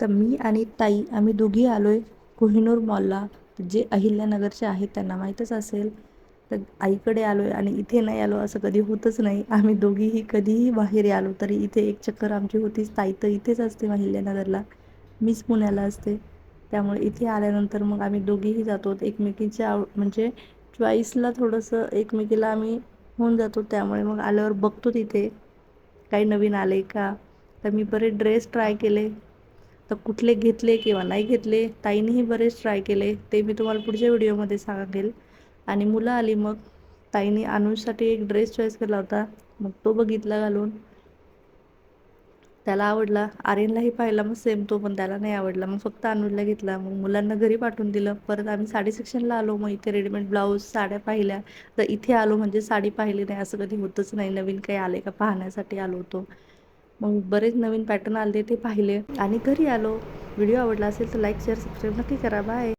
तर मी आणि ताई आम्ही दोघी आलो आहे कोहिनूर मॉलला. जे अहिल्यानगरचे आहेत त्यांना माहीतच असेल. तर आईकडे आलो आहे आणि इथे नाही आलो असं कधी होतच नाही. आम्ही दोघीही कधीही बाहेर आलो तरी इथे एक चक्कर आमची होतीच. ताई तर इथेच असते अहिल्यानगरला, मीच पुण्याला असते. त्यामुळे इथे आल्यानंतर मग आम्ही दोघीही जातो एकमेकींच्या म्हणजे चॉईसला थोडंसं एकमेकीला आम्ही होऊन जातो. त्यामुळे मग आल्यावर बघतो तिथे काही नवीन आले का. तर मी बरेच ड्रेस ट्राय केले, तर कुठले घेतले किंवा नाही घेतले. ताईनेही बरेच ट्राय केले, ते मी तुम्हाला पुढच्या व्हिडिओमध्ये सांगेल. आणि मुलं आली मग ताईने अनुजसाठी एक ड्रेस चॉईस केला होता, मग तो बघितला घालून, त्याला आवडला. आर्यनलाही पाहिला मग सेम तो, पण त्याला नाही आवडला. मग फक्त अनुजला घेतला. मग मुलांना घरी पाठवून दिलं. परत आम्ही साडी सेक्शनला आलो. मग इथे रेडीमेड ब्लाऊज साड्या पाहिल्या. तर इथे आलो म्हणजे साडी पाहिली नाही असं कधी होतच नाही. नवीन काही आले का पाहण्यासाठी आलो होतो. मग बरेच नवीन पॅटर्न आले ते पाहिले आणि घरी आलो. व्हिडिओ आवडला असेल तर लाईक शेअर सबस्क्राईब नक्की करा. बाय.